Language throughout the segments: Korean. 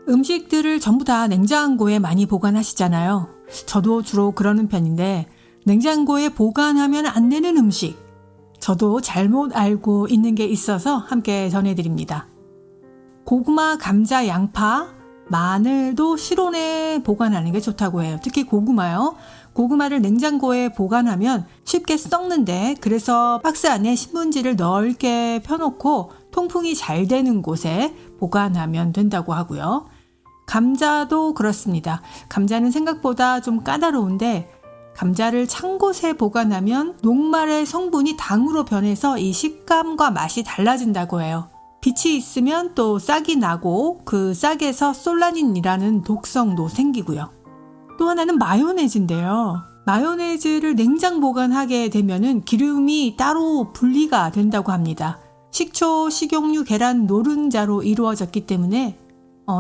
음식들을 전부 다 냉장고에 많이 보관하시잖아요. 저도 주로 그러는 편인데 냉장고에 보관하면 안 되는 음식, 저도 잘못 알고 있는 게 있어서 함께 전해드립니다. 고구마, 감자, 양파, 마늘도 실온에 보관하는 게 좋다고 해요. 특히 고구마요. 고구마를 냉장고에 보관하면 쉽게 썩는데, 그래서 박스 안에 신문지를 넓게 펴놓고 통풍이 잘 되는 곳에 보관하면 된다고 하고요. 감자도 그렇습니다. 감자는 생각보다 좀 까다로운데 감자를 찬 곳에 보관하면 녹말의 성분이 당으로 변해서 이 식감과 맛이 달라진다고 해요. 빛이 있으면 또 싹이 나고 그 싹에서 솔라닌이라는 독성도 생기고요. 또 하나는 마요네즈인데요. 마요네즈를 냉장 보관하게 되면은 기름이 따로 분리가 된다고 합니다. 식초, 식용유, 계란, 노른자로 이루어졌기 때문에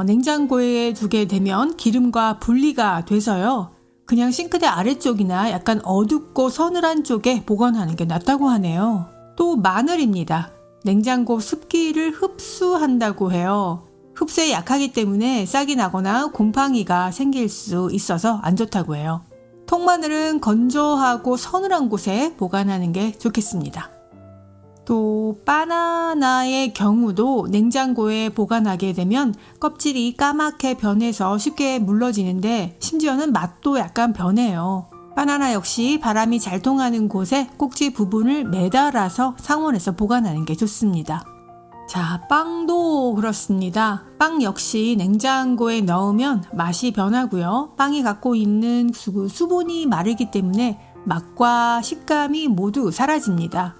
냉장고에 두게 되면 기름과 분리가 돼서요. 그냥 싱크대 아래쪽이나 약간 어둡고 서늘한 쪽에 보관하는 게 낫다고 하네요. 또 마늘입니다. 냉장고 습기를 흡수한다고 해요. 흡수에 약하기 때문에 싹이 나거나 곰팡이가 생길 수 있어서 안 좋다고 해요. 통마늘은 건조하고 서늘한 곳에 보관하는 게 좋겠습니다. 또 바나나의 경우도 냉장고에 보관하게 되면 껍질이 까맣게 변해서 쉽게 물러지는데 심지어는 맛도 약간 변해요. 바나나 역시 바람이 잘 통하는 곳에 꼭지 부분을 매달아서 상온에서 보관하는 게 좋습니다. 자, 빵도 그렇습니다. 빵 역시 냉장고에 넣으면 맛이 변하고요. 빵이 갖고 있는 수분이 마르기 때문에 맛과 식감이 모두 사라집니다.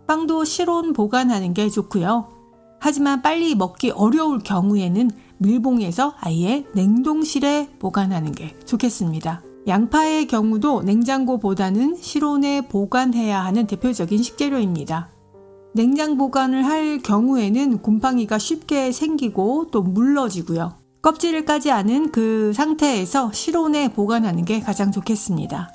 빵도 실온 보관하는 게 좋고요. 하지만 빨리 먹기 어려울 경우에는 밀봉해서 아예 냉동실에 보관하는 게 좋겠습니다. 양파의 경우도 냉장고보다는 실온에 보관해야 하는 대표적인 식재료입니다. 냉장 보관을 할 경우에는 곰팡이가 쉽게 생기고 또 물러지고요. 껍질을 까지 않은 그 상태에서 실온에 보관하는 게 가장 좋겠습니다.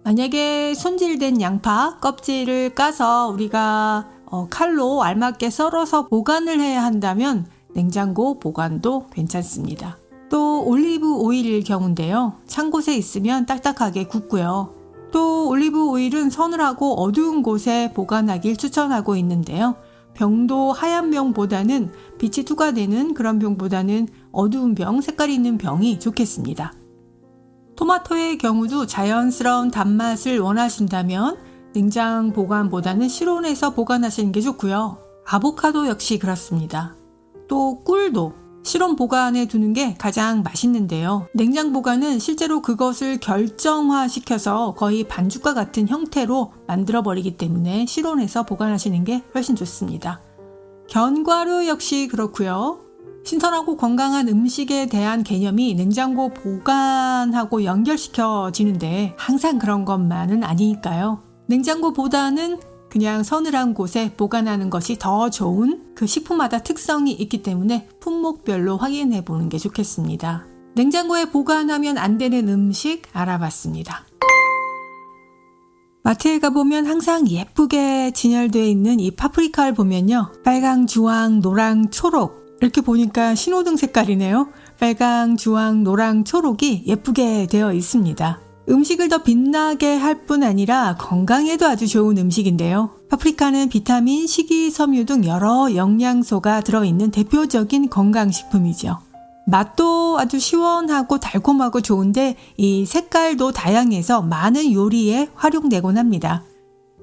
만약에 손질된 양파 껍질을 까서 우리가 칼로 알맞게 썰어서 보관을 해야 한다면 냉장고 보관도 괜찮습니다. 또 올리브 오일일 경우인데요. 찬 곳에 있으면 딱딱하게 굳고요. 또 올리브 오일은 서늘하고 어두운 곳에 보관하길 추천하고 있는데요. 병도 하얀 병보다는 빛이 투과되는 그런 병보다는 어두운 병, 색깔이 있는 병이 좋겠습니다. 토마토의 경우도 자연스러운 단맛을 원하신다면 냉장 보관보다는 실온에서 보관하시는 게 좋고요. 아보카도 역시 그렇습니다. 또 꿀도 실온 보관에 두는 게 가장 맛있는데요. 냉장 보관은 실제로 그것을 결정화시켜서 거의 반죽과 같은 형태로 만들어버리기 때문에 실온에서 보관하시는 게 훨씬 좋습니다. 견과류 역시 그렇고요. 신선하고 건강한 음식에 대한 개념이 냉장고 보관하고 연결시켜지는데 항상 그런 것만은 아니니까요. 냉장고보다는 그냥 서늘한 곳에 보관하는 것이 더 좋은 그 식품마다 특성이 있기 때문에 품목별로 확인해 보는 게 좋겠습니다. 냉장고에 보관하면 안 되는 음식 알아봤습니다. 마트에 가보면 항상 예쁘게 진열되어 있는 이 파프리카를 보면요. 빨강, 주황, 노랑, 초록 이렇게 보니까 신호등 색깔이네요. 빨강, 주황, 노랑, 초록이 예쁘게 되어 있습니다. 음식을 더 빛나게 할 뿐 아니라 건강에도 아주 좋은 음식인데요. 파프리카는 비타민, 식이섬유 등 여러 영양소가 들어있는 대표적인 건강식품이죠. 맛도 아주 시원하고 달콤하고 좋은데 이 색깔도 다양해서 많은 요리에 활용되곤 합니다.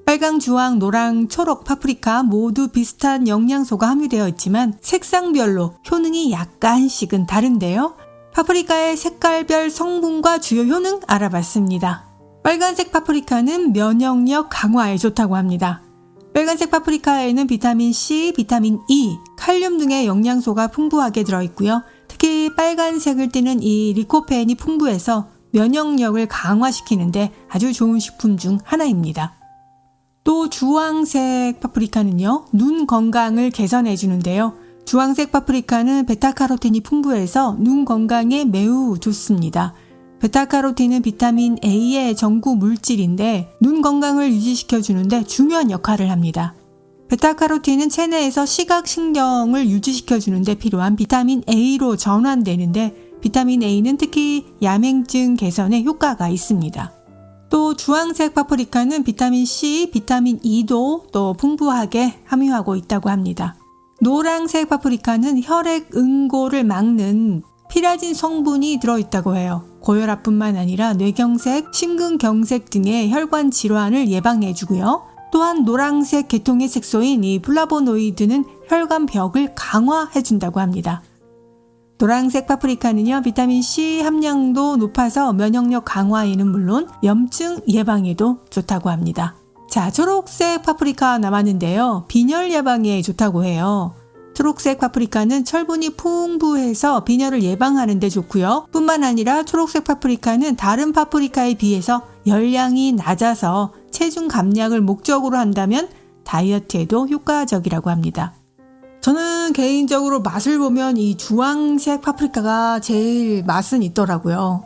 빨강, 주황, 노랑, 초록 파프리카 모두 비슷한 영양소가 함유되어 있지만 색상별로 효능이 약간씩은 다른데요. 파프리카의 색깔별 성분과 주요 효능 알아봤습니다. 빨간색 파프리카는 면역력 강화에 좋다고 합니다. 빨간색 파프리카에는 비타민 C, 비타민 E, 칼륨 등의 영양소가 풍부하게 들어있고요. 특히 빨간색을 띠는 이 리코펜이 풍부해서 면역력을 강화시키는데 아주 좋은 식품 중 하나입니다. 또 주황색 파프리카는요, 눈 건강을 개선해 주는데요. 주황색 파프리카는 베타카로틴이 풍부해서 눈 건강에 매우 좋습니다. 베타카로틴은 비타민 A의 전구 물질인데 눈 건강을 유지시켜 주는데 중요한 역할을 합니다. 베타카로틴은 체내에서 시각신경을 유지시켜주는 데 필요한 비타민 A로 전환되는데 비타민 A는 특히 야맹증 개선에 효과가 있습니다. 또 주황색 파프리카는 비타민 C, 비타민 E도 또 풍부하게 함유하고 있다고 합니다. 노란색 파프리카는 혈액 응고를 막는 피라진 성분이 들어있다고 해요. 고혈압뿐만 아니라 뇌경색, 심근경색 등의 혈관 질환을 예방해주고요. 또한 노란색 계통의 색소인 이 플라보노이드는 혈관 벽을 강화해준다고 합니다. 노란색 파프리카는요, 비타민 C 함량도 높아서 면역력 강화에는 물론 염증 예방에도 좋다고 합니다. 자, 초록색 파프리카 남았는데요. 빈혈 예방에 좋다고 해요. 초록색 파프리카는 철분이 풍부해서 빈혈을 예방하는 데 좋고요. 뿐만 아니라 초록색 파프리카는 다른 파프리카에 비해서 열량이 낮아서 체중 감량을 목적으로 한다면 다이어트에도 효과적이라고 합니다. 저는 개인적으로 맛을 보면 이 주황색 파프리카가 제일 맛은 있더라고요.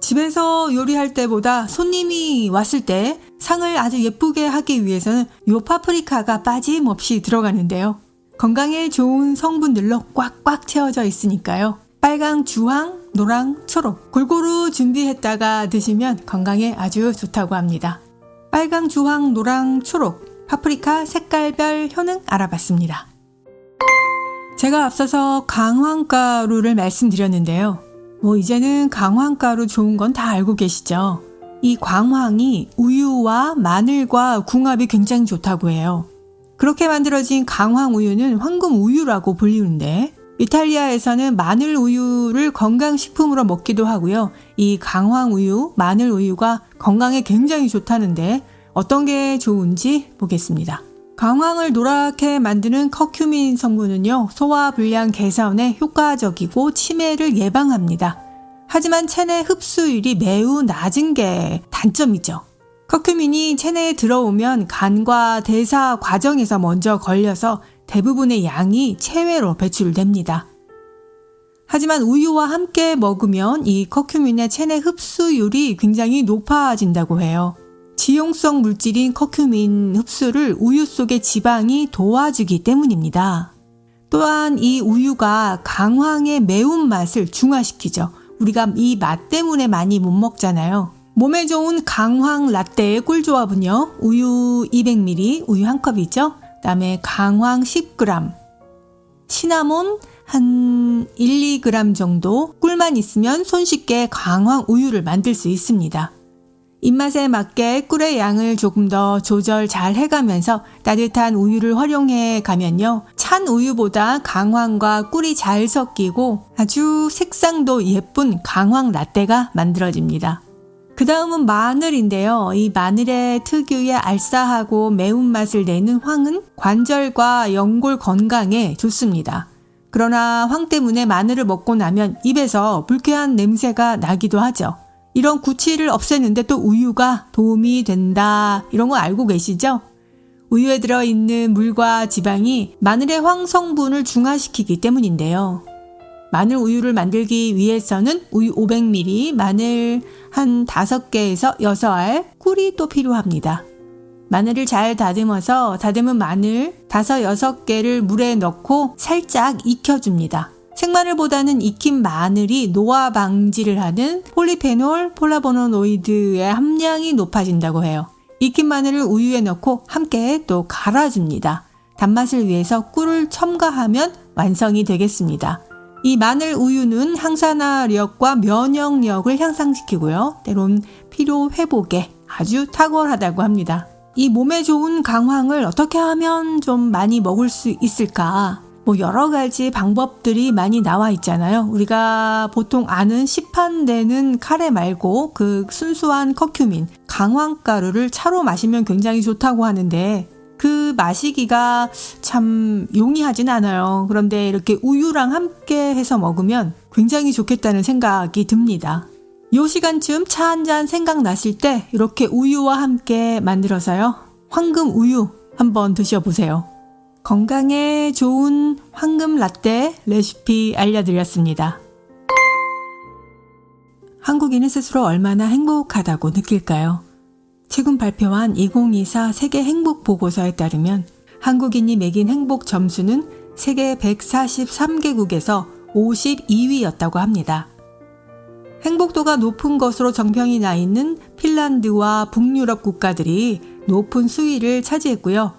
집에서 요리할 때보다 손님이 왔을 때 상을 아주 예쁘게 하기 위해서는 이 파프리카가 빠짐없이 들어가는데요. 건강에 좋은 성분들로 꽉꽉 채워져 있으니까요. 빨강, 주황, 노랑, 초록 골고루 준비했다가 드시면 건강에 아주 좋다고 합니다. 빨강, 주황, 노랑, 초록 파프리카 색깔별 효능 알아봤습니다. 제가 앞서서 강황가루를 말씀드렸는데요. 이제는 강황가루 좋은 건 다 알고 계시죠? 이 강황이 우유와 마늘과 궁합이 굉장히 좋다고 해요. 그렇게 만들어진 강황 우유는 황금 우유라고 불리는데 이탈리아에서는 마늘 우유를 건강식품으로 먹기도 하고요. 이 강황 우유, 마늘 우유가 건강에 굉장히 좋다는데 어떤 게 좋은지 보겠습니다. 강황을 노랗게 만드는 커큐민 성분은요, 소화불량 개선에 효과적이고 치매를 예방합니다. 하지만 체내 흡수율이 매우 낮은 게 단점이죠. 커큐민이 체내에 들어오면 간과 대사 과정에서 먼저 걸려서 대부분의 양이 체외로 배출됩니다. 하지만 우유와 함께 먹으면 이 커큐민의 체내 흡수율이 굉장히 높아진다고 해요. 지용성 물질인 커큐민 흡수를 우유 속의 지방이 도와주기 때문입니다. 또한 이 우유가 강황의 매운맛을 중화시키죠. 우리가 이 맛 때문에 많이 못 먹잖아요. 몸에 좋은 강황 라떼의 꿀조합은요. 우유 200ml, 우유 1컵이죠. 그다음에 강황 10g, 시나몬 한 1, 2g 정도, 꿀만 있으면 손쉽게 강황 우유를 만들 수 있습니다. 입맛에 맞게 꿀의 양을 조금 더 조절 잘 해가면서 따뜻한 우유를 활용해 가면요. 찬 우유보다 강황과 꿀이 잘 섞이고 아주 색상도 예쁜 강황 라떼가 만들어집니다. 그 다음은 마늘인데요. 이 마늘의 특유의 알싸하고 매운맛을 내는 황은 관절과 연골 건강에 좋습니다. 그러나 황 때문에 마늘을 먹고 나면 입에서 불쾌한 냄새가 나기도 하죠. 이런 구취를 없애는데 또 우유가 도움이 된다. 이런 거 알고 계시죠? 우유에 들어있는 물과 지방이 마늘의 황 성분을 중화시키기 때문인데요. 마늘 우유를 만들기 위해서는 우유 500ml, 마늘 한 5개에서 6알, 꿀이 또 필요합니다. 마늘을 잘 다듬어서 다듬은 마늘 5, 6개를 물에 넣고 살짝 익혀줍니다. 생마늘보다는 익힌 마늘이 노화 방지를 하는 폴리페놀, 폴라보노노이드의 함량이 높아진다고 해요. 익힌 마늘을 우유에 넣고 함께 또 갈아줍니다. 단맛을 위해서 꿀을 첨가하면 완성이 되겠습니다. 이 마늘 우유는 항산화력과 면역력을 향상시키고요. 때론 피로 회복에 아주 탁월하다고 합니다. 이 몸에 좋은 강황을 어떻게 하면 좀 많이 먹을 수 있을까? 여러 가지 방법들이 많이 나와 있잖아요. 우리가 보통 아는 시판되는 카레 말고 그 순수한 커큐민, 강황가루를 차로 마시면 굉장히 좋다고 하는데 그 마시기가 참 용이하진 않아요. 그런데 이렇게 우유랑 함께 해서 먹으면 굉장히 좋겠다는 생각이 듭니다. 요 시간쯤 차 한 잔 생각나실 때 이렇게 우유와 함께 만들어서요. 황금 우유 한번 드셔보세요. 건강에 좋은 황금 라떼 레시피 알려드렸습니다. 한국인은 스스로 얼마나 행복하다고 느낄까요? 최근 발표한 2024 세계 행복 보고서에 따르면 한국인이 매긴 행복 점수는 세계 143개국에서 52위였다고 합니다. 행복도가 높은 것으로 정평이 나 있는 핀란드와 북유럽 국가들이 높은 수위를 차지했고요.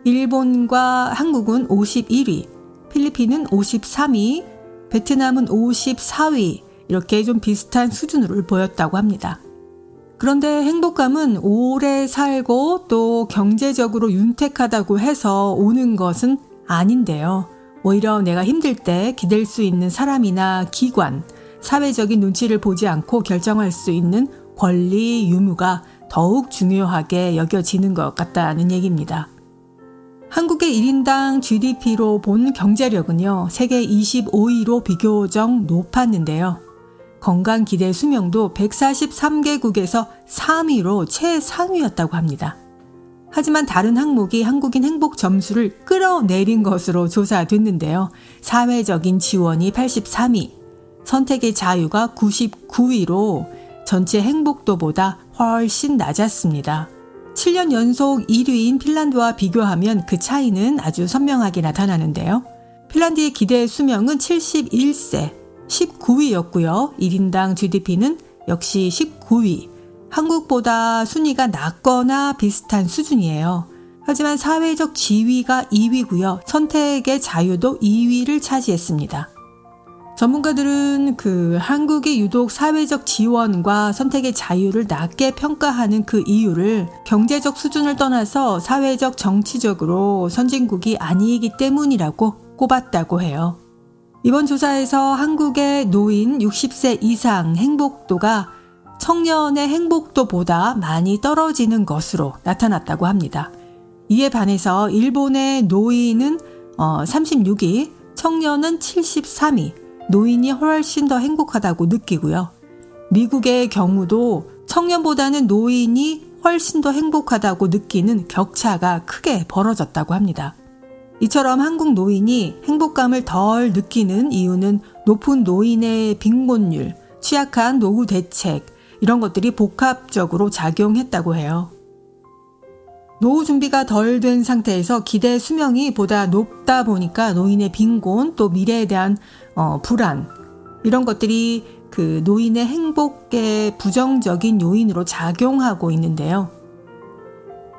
일본과 한국은 51위, 필리핀은 53위, 베트남은 54위 이렇게 좀 비슷한 수준을 보였다고 합니다. 그런데 행복감은 오래 살고 또 경제적으로 윤택하다고 해서 오는 것은 아닌데요. 오히려 내가 힘들 때 기댈 수 있는 사람이나 기관, 사회적인 눈치를 보지 않고 결정할 수 있는 권리 유무가 더욱 중요하게 여겨지는 것 같다는 얘기입니다. 한국의 1인당 GDP로 본 경제력은요, 세계 25위로 비교적 높았는데요. 건강 기대 수명도 143개국에서 3위로 최상위였다고 합니다. 하지만 다른 항목이 한국인 행복 점수를 끌어내린 것으로 조사됐는데요. 사회적인 지원이 83위, 선택의 자유가 99위로 전체 행복도보다 훨씬 낮았습니다. 7년 연속 1위인 핀란드와 비교하면 그 차이는 아주 선명하게 나타나는데요. 핀란드의 기대 수명은 71세, 19위였고요. 1인당 GDP는 역시 19위. 한국보다 순위가 낮거나 비슷한 수준이에요. 하지만 사회적 지위가 2위고요. 선택의 자유도 2위를 차지했습니다. 전문가들은 한국이 유독 사회적 지원과 선택의 자유를 낮게 평가하는 그 이유를 경제적 수준을 떠나서 사회적 정치적으로 선진국이 아니기 때문이라고 꼽았다고 해요. 이번 조사에서 한국의 노인 60세 이상 행복도가 청년의 행복도보다 많이 떨어지는 것으로 나타났다고 합니다. 이에 반해서 일본의 노인은 36위, 청년은 73위, 노인이 훨씬 더 행복하다고 느끼고요. 미국의 경우도 청년보다는 노인이 훨씬 더 행복하다고 느끼는 격차가 크게 벌어졌다고 합니다. 이처럼 한국 노인이 행복감을 덜 느끼는 이유는 높은 노인의 빈곤율, 취약한 노후 대책 이런 것들이 복합적으로 작용했다고 해요. 노후 준비가 덜 된 상태에서 기대 수명이 보다 높다 보니까 노인의 빈곤 또 미래에 대한 불안 이런 것들이 그 노인의 행복에 부정적인 요인으로 작용하고 있는데요.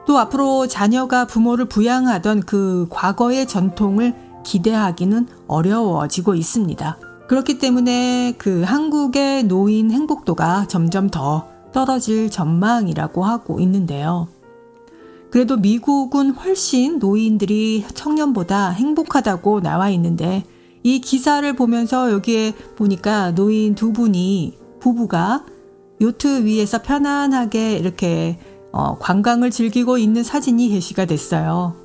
또 앞으로 자녀가 부모를 부양하던 그 과거의 전통을 기대하기는 어려워지고 있습니다. 그렇기 때문에 그 한국의 노인 행복도가 점점 더 떨어질 전망이라고 하고 있는데요. 그래도 미국은 훨씬 노인들이 청년보다 행복하다고 나와 있는데 이 기사를 보면서 여기에 보니까 노인 두 분이 부부가 요트 위에서 편안하게 이렇게 관광을 즐기고 있는 사진이 게시가 됐어요.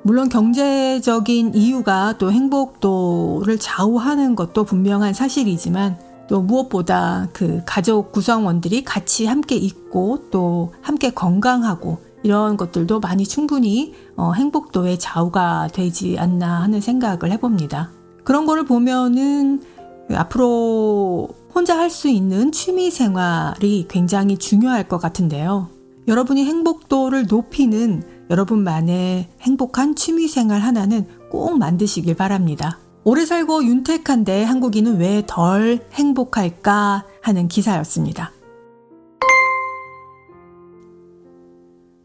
물론 경제적인 이유가 또 행복도를 좌우하는 것도 분명한 사실이지만 또 무엇보다 그 가족 구성원들이 같이 함께 있고 또 함께 건강하고 이런 것들도 많이 충분히 행복도의 좌우가 되지 않나 하는 생각을 해봅니다. 그런 거를 보면은 앞으로 혼자 할 수 있는 취미 생활이 굉장히 중요할 것 같은데요. 여러분이 행복도를 높이는 여러분만의 행복한 취미 생활 하나는 꼭 만드시길 바랍니다. 오래 살고 윤택한데 한국인은 왜 덜 행복할까 하는 기사였습니다.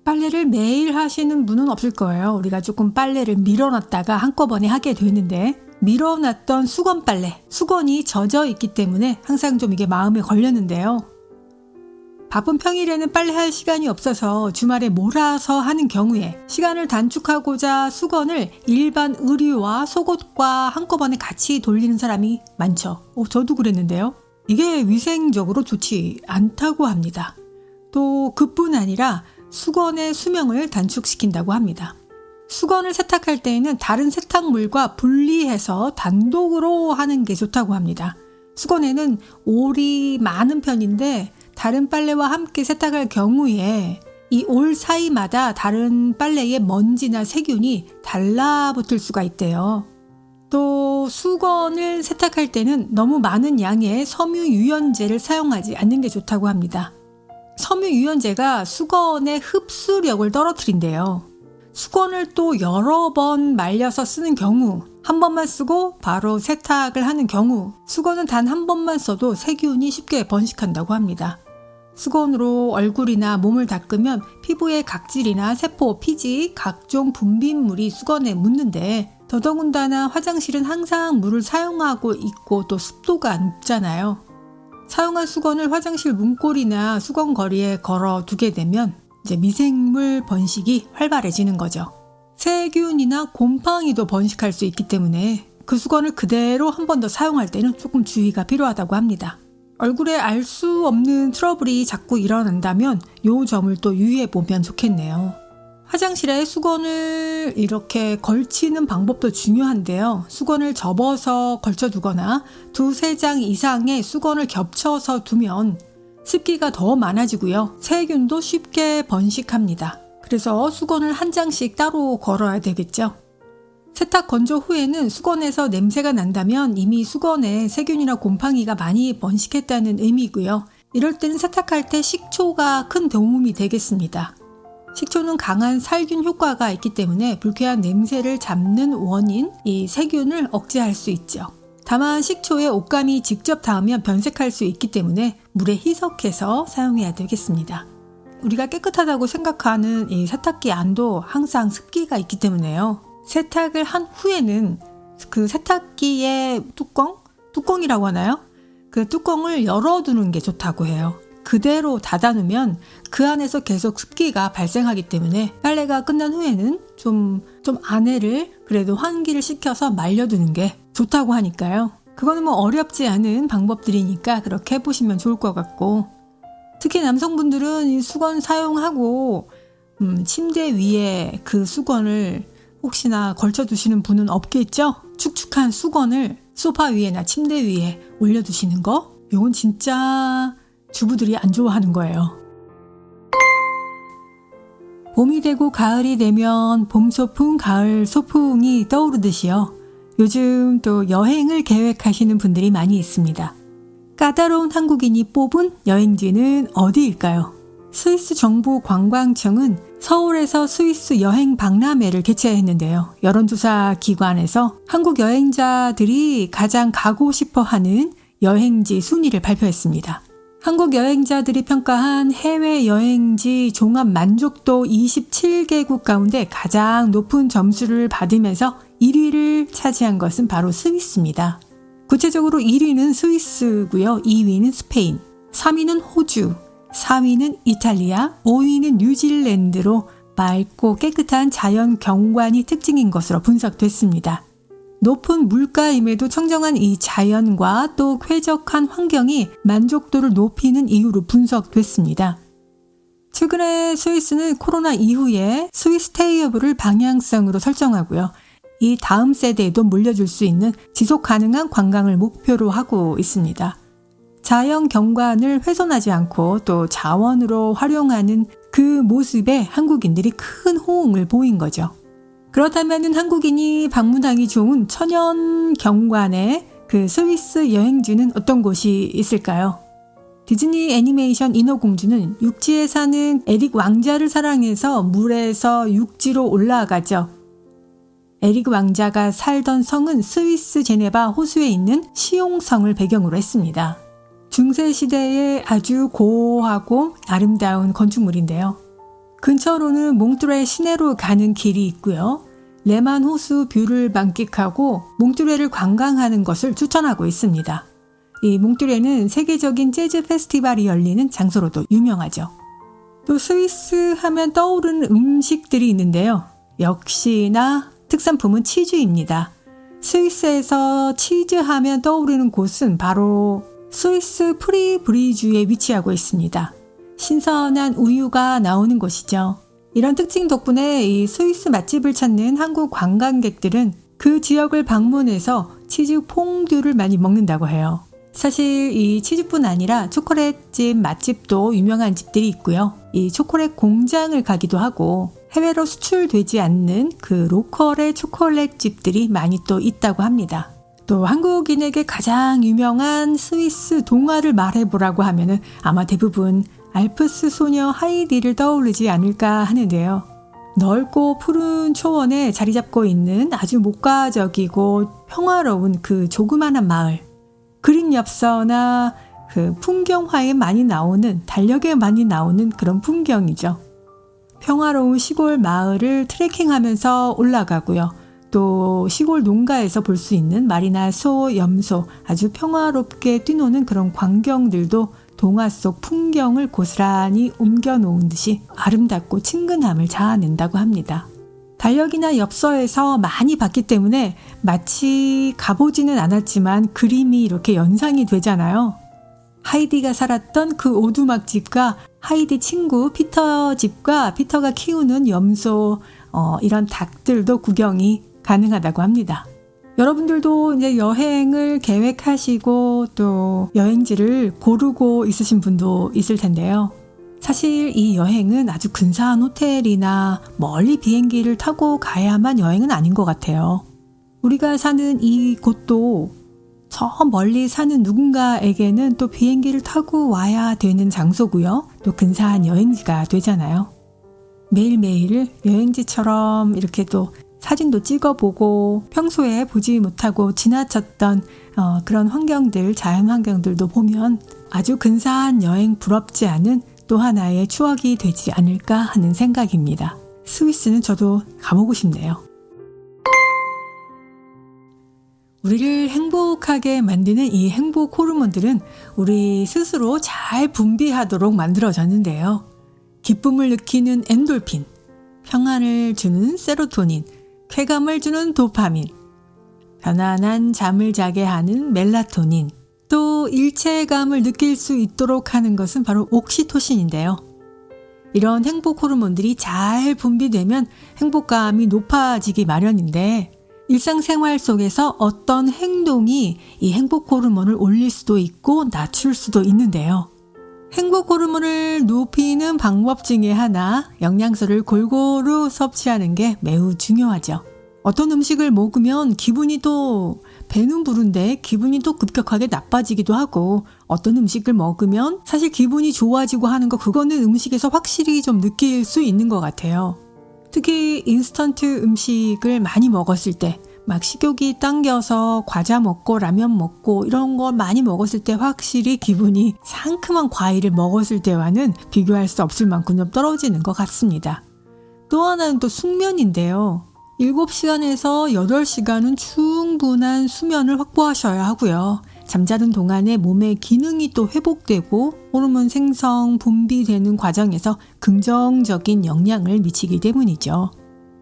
빨래를 매일 하시는 분은 없을 거예요. 우리가 조금 빨래를 밀어놨다가 한꺼번에 하게 되는데 밀어놨던 수건 빨래, 수건이 젖어 있기 때문에 항상 좀 이게 마음에 걸렸는데요. 바쁜 평일에는 빨래할 시간이 없어서 주말에 몰아서 하는 경우에 시간을 단축하고자 수건을 일반 의류와 속옷과 한꺼번에 같이 돌리는 사람이 많죠. 저도 그랬는데요. 이게 위생적으로 좋지 않다고 합니다. 또 그뿐 아니라 수건의 수명을 단축시킨다고 합니다. 수건을 세탁할 때에는 다른 세탁물과 분리해서 단독으로 하는 게 좋다고 합니다. 수건에는 올이 많은 편인데 다른 빨래와 함께 세탁할 경우에 이 올 사이마다 다른 빨래의 먼지나 세균이 달라붙을 수가 있대요. 또 수건을 세탁할 때는 너무 많은 양의 섬유유연제를 사용하지 않는 게 좋다고 합니다. 섬유유연제가 수건의 흡수력을 떨어뜨린대요. 수건을 또 여러 번 말려서 쓰는 경우, 한 번만 쓰고 바로 세탁을 하는 경우, 수건은 단 한 번만 써도 세균이 쉽게 번식한다고 합니다. 수건으로 얼굴이나 몸을 닦으면 피부의 각질이나 세포, 피지, 각종 분비물이 수건에 묻는데, 더더군다나 화장실은 항상 물을 사용하고 있고 또 습도가 높잖아요. 사용한 수건을 화장실 문고리나 수건거리에 걸어 두게 되면 이제 미생물 번식이 활발해지는 거죠. 세균이나 곰팡이도 번식할 수 있기 때문에 그 수건을 그대로 한 번 더 사용할 때는 조금 주의가 필요하다고 합니다. 얼굴에 알 수 없는 트러블이 자꾸 일어난다면 이 점을 또 유의해 보면 좋겠네요. 화장실에 수건을 이렇게 걸치는 방법도 중요한데요. 수건을 접어서 걸쳐두거나 2-3장 이상의 수건을 겹쳐서 두면 습기가 더 많아지고요. 세균도 쉽게 번식합니다. 그래서 수건을 한 장씩 따로 걸어야 되겠죠. 세탁 건조 후에는 수건에서 냄새가 난다면 이미 수건에 세균이나 곰팡이가 많이 번식했다는 의미고요. 이럴 때는 세탁할 때 식초가 큰 도움이 되겠습니다. 식초는 강한 살균 효과가 있기 때문에 불쾌한 냄새를 잡는 원인, 이 세균을 억제할 수 있죠. 다만 식초에 옷감이 직접 닿으면 변색할 수 있기 때문에 물에 희석해서 사용해야 되겠습니다. 우리가 깨끗하다고 생각하는 이 세탁기 안도 항상 습기가 있기 때문에요. 세탁을 한 후에는 그 세탁기의 뚜껑이라고 하나요? 그 뚜껑을 열어두는 게 좋다고 해요. 그대로 닫아놓으면 그 안에서 계속 습기가 발생하기 때문에 빨래가 끝난 후에는 좀 안에를 그래도 환기를 시켜서 말려두는 게 좋다고 하니까요. 그거는 뭐 어렵지 않은 방법들이니까 그렇게 해보시면 좋을 것 같고, 특히 남성분들은 이 수건 사용하고 침대 위에 그 수건을 혹시나 걸쳐두시는 분은 없겠죠? 축축한 수건을 소파 위에나 침대 위에 올려두시는 거, 이건 진짜 주부들이 안 좋아하는 거예요. 봄이 되고 가을이 되면 봄 소풍, 가을 소풍이 떠오르듯이요. 요즘 또 여행을 계획하시는 분들이 많이 있습니다. 까다로운 한국인이 뽑은 여행지는 어디일까요? 스위스 정부 관광청은 서울에서 스위스 여행 박람회를 개최했는데요. 여론조사 기관에서 한국 여행자들이 가장 가고 싶어 하는 여행지 순위를 발표했습니다. 한국 여행자들이 평가한 해외 여행지 종합 만족도 27개국 가운데 가장 높은 점수를 받으면서 1위를 차지한 것은 바로 스위스입니다. 구체적으로 1위는 스위스고요. 2위는 스페인, 3위는 호주, 4위는 이탈리아, 5위는 뉴질랜드로 맑고 깨끗한 자연 경관이 특징인 것으로 분석됐습니다. 높은 물가임에도 청정한 이 자연과 또 쾌적한 환경이 만족도를 높이는 이유로 분석됐습니다. 최근에 스위스는 코로나 이후에 스위스 테이어블을 방향성으로 설정하고요. 이 다음 세대에도 물려줄 수 있는 지속 가능한 관광을 목표로 하고 있습니다. 자연 경관을 훼손하지 않고 또 자원으로 활용하는 그 모습에 한국인들이 큰 호응을 보인 거죠. 그렇다면 한국인이 방문하기 좋은 천연 경관의 그 스위스 여행지는 어떤 곳이 있을까요? 디즈니 애니메이션 인어공주는 육지에 사는 에릭 왕자를 사랑해서 물에서 육지로 올라가죠. 에릭 왕자가 살던 성은 스위스 제네바 호수에 있는 시옹성을 배경으로 했습니다. 중세시대의 아주 고고하고 아름다운 건축물인데요. 근처로는 몽뚜레 시내로 가는 길이 있고요. 레만 호수 뷰를 만끽하고 몽뚜레를 관광하는 것을 추천하고 있습니다. 이 몽뚜레는 세계적인 재즈 페스티벌이 열리는 장소로도 유명하죠. 또 스위스 하면 떠오르는 음식들이 있는데요. 역시나 특산품은 치즈입니다. 스위스에서 치즈 하면 떠오르는 곳은 바로 스위스 프리브리주에 위치하고 있습니다. 신선한 우유가 나오는 곳이죠. 이런 특징 덕분에 이 스위스 맛집을 찾는 한국 관광객들은 그 지역을 방문해서 치즈 퐁듀를 많이 먹는다고 해요. 사실 이 치즈뿐 아니라 초콜릿집 맛집도 유명한 집들이 있고요. 이 초콜릿 공장을 가기도 하고 해외로 수출되지 않는 그 로컬의 초콜릿 집들이 많이 또 있다고 합니다. 또 한국인에게 가장 유명한 스위스 동화를 말해보라고 하면은 아마 대부분 알프스 소녀 하이디를 떠오르지 않을까 하는데요. 넓고 푸른 초원에 자리 잡고 있는 아주 목가적이고 평화로운 그 조그만한 마을. 그림 엽서나 그 풍경화에 많이 나오는, 달력에 많이 나오는 그런 풍경이죠. 평화로운 시골 마을을 트레킹하면서 올라가고요. 또 시골 농가에서 볼 수 있는 말이나 소, 염소, 아주 평화롭게 뛰노는 그런 광경들도 동화 속 풍경을 고스란히 옮겨놓은 듯이 아름답고 친근함을 자아낸다고 합니다. 달력이나 엽서에서 많이 봤기 때문에 마치 가보지는 않았지만 그림이 이렇게 연상이 되잖아요. 하이디가 살았던 그 오두막집과 하이디 친구 피터 집과 피터가 키우는 염소, 이런 닭들도 구경이 가능하다고 합니다. 여러분들도 이제 여행을 계획하시고 또 여행지를 고르고 있으신 분도 있을 텐데요. 사실 이 여행은 아주 근사한 호텔이나 멀리 비행기를 타고 가야만 여행은 아닌 것 같아요. 우리가 사는 이 곳도 저 멀리 사는 누군가에게는 또 비행기를 타고 와야 되는 장소고요. 또 근사한 여행지가 되잖아요. 매일매일 여행지처럼 이렇게 또 사진도 찍어보고 평소에 보지 못하고 지나쳤던 그런 환경들, 자연 환경들도 보면 아주 근사한 여행, 부럽지 않은 또 하나의 추억이 되지 않을까 하는 생각입니다. 스위스는 저도 가보고 싶네요. 우리를 행복하게 만드는 이 행복 호르몬들은 우리 스스로 잘 분비하도록 만들어졌는데요. 기쁨을 느끼는 엔돌핀, 평안을 주는 세로토닌, 쾌감을 주는 도파민, 편안한 잠을 자게 하는 멜라토닌, 또 일체감을 느낄 수 있도록 하는 것은 바로 옥시토신인데요. 이런 행복 호르몬들이 잘 분비되면 행복감이 높아지기 마련인데 일상생활 속에서 어떤 행동이 이 행복 호르몬을 올릴 수도 있고 낮출 수도 있는데요. 행복 호르몬을 높이는 방법 중에 하나, 영양소를 골고루 섭취하는 게 매우 중요하죠. 어떤 음식을 먹으면 기분이 또 배는 부른데 기분이 또 급격하게 나빠지기도 하고, 어떤 음식을 먹으면 사실 기분이 좋아지고 하는 거, 그거는 음식에서 확실히 좀 느낄 수 있는 것 같아요. 특히 인스턴트 음식을 많이 먹었을 때, 막 식욕이 당겨서 과자 먹고 라면 먹고 이런 걸 많이 먹었을 때 확실히 기분이 상큼한 과일을 먹었을 때와는 비교할 수 없을 만큼 좀 떨어지는 것 같습니다. 또 하나는 또 숙면인데요. 7시간에서 8시간은 충분한 수면을 확보하셔야 하고요. 잠자는 동안에 몸의 기능이 또 회복되고 호르몬 생성, 분비되는 과정에서 긍정적인 영향을 미치기 때문이죠.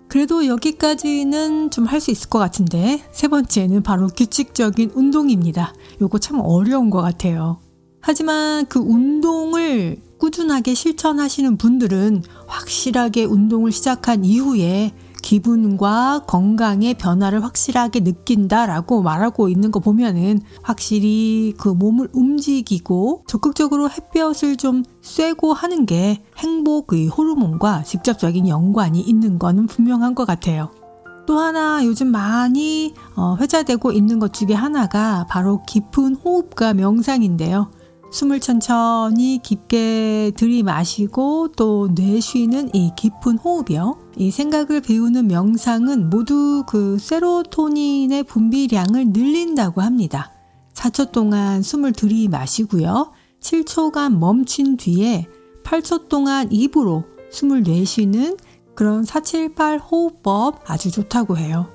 그래도 여기까지는 좀 할 수 있을 것 같은데, 세 번째는 바로 규칙적인 운동입니다. 요거 참 어려운 것 같아요. 하지만 그 운동을 꾸준하게 실천하시는 분들은 확실하게 운동을 시작한 이후에 기분과 건강의 변화를 확실하게 느낀다라고 말하고 있는 거 보면은 확실히 그 몸을 움직이고 적극적으로 햇볕을 좀 쐬고 하는 게 행복의 호르몬과 직접적인 연관이 있는 거는 분명한 것 같아요. 또 하나 요즘 많이 회자되고 있는 것 중에 하나가 바로 깊은 호흡과 명상인데요. 숨을 천천히 깊게 들이마시고 또 내쉬는 이 깊은 호흡이요. 이 생각을 비우는 명상은 모두 그 세로토닌의 분비량을 늘린다고 합니다. 4초 동안 숨을 들이마시고요. 7초간 멈춘 뒤에 8초 동안 입으로 숨을 내쉬는 그런 478 호흡법 아주 좋다고 해요.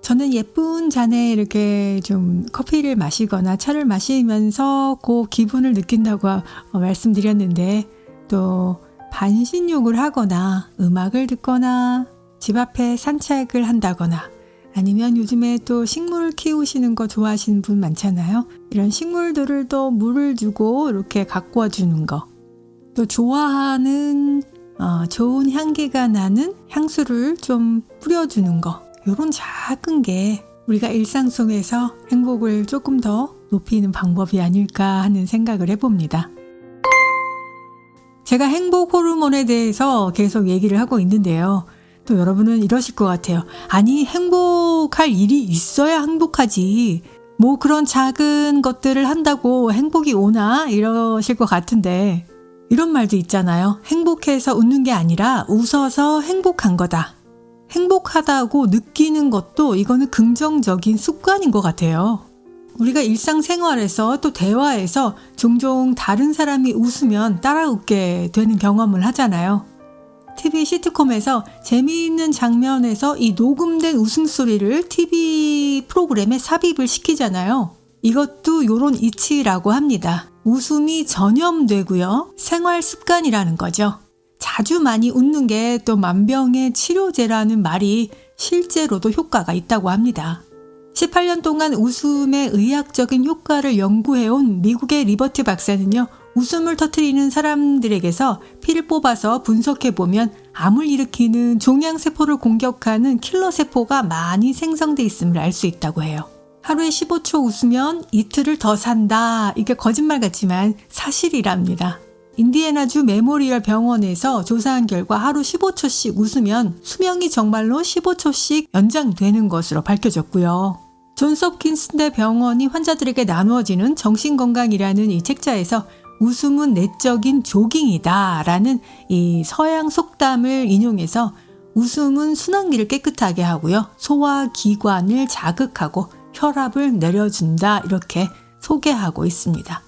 저는 예쁜 잔에 이렇게 좀 커피를 마시거나 차를 마시면서 그 기분을 느낀다고 말씀드렸는데, 또 반신욕을 하거나 음악을 듣거나 집 앞에 산책을 한다거나, 아니면 요즘에 또 식물 키우시는 거 좋아하시는 분 많잖아요. 이런 식물들을 또 물을 주고 이렇게 가꾸어 주는 거, 또 좋아하는 좋은 향기가 나는 향수를 좀 뿌려주는 거, 이런 작은 게 우리가 일상 속에서 행복을 조금 더 높이는 방법이 아닐까 하는 생각을 해봅니다. 제가 행복 호르몬에 대해서 계속 얘기를 하고 있는데요. 또 여러분은 이러실 것 같아요. 아니, 행복할 일이 있어야 행복하지. 뭐 그런 작은 것들을 한다고 행복이 오나? 이러실 것 같은데, 이런 말도 있잖아요. 행복해서 웃는 게 아니라 웃어서 행복한 거다. 행복하다고 느끼는 것도 이거는 긍정적인 습관인 것 같아요. 우리가 일상생활에서 또 대화에서 종종 다른 사람이 웃으면 따라 웃게 되는 경험을 하잖아요. TV 시트콤에서 재미있는 장면에서 이 녹음된 웃음소리를 TV 프로그램에 삽입을 시키잖아요. 이것도 요런 이치라고 합니다. 웃음이 전염되고요. 생활 습관이라는 거죠. 자주 많이 웃는 게 또 만병의 치료제라는 말이 실제로도 효과가 있다고 합니다. 18년 동안 웃음의 의학적인 효과를 연구해온 미국의 리버티 박사는요. 웃음을 터뜨리는 사람들에게서 피를 뽑아서 분석해보면 암을 일으키는 종양세포를 공격하는 킬러세포가 많이 생성돼 있음을 알 수 있다고 해요. 하루에 15초 웃으면 이틀을 더 산다. 이게 거짓말 같지만 사실이랍니다. 인디애나주 메모리얼 병원에서 조사한 결과 하루 15초씩 웃으면 수명이 정말로 15초씩 연장되는 것으로 밝혀졌고요. 존스 홉킨스 병원이 환자들에게 나누어지는 정신건강이라는 이 책자에서 웃음은 내적인 조깅이다 라는 이 서양 속담을 인용해서 웃음은 순환기를 깨끗하게 하고요. 소화기관을 자극하고 혈압을 내려준다 이렇게 소개하고 있습니다.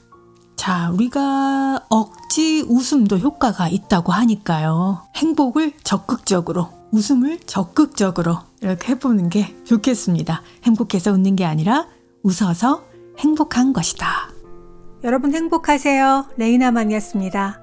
자, 우리가 억지 웃음도 효과가 있다고 하니까요. 행복을 적극적으로, 웃음을 적극적으로 이렇게 해보는 게 좋겠습니다. 행복해서 웃는 게 아니라 웃어서 행복한 것이다. 여러분 행복하세요. 레이나만이었습니다.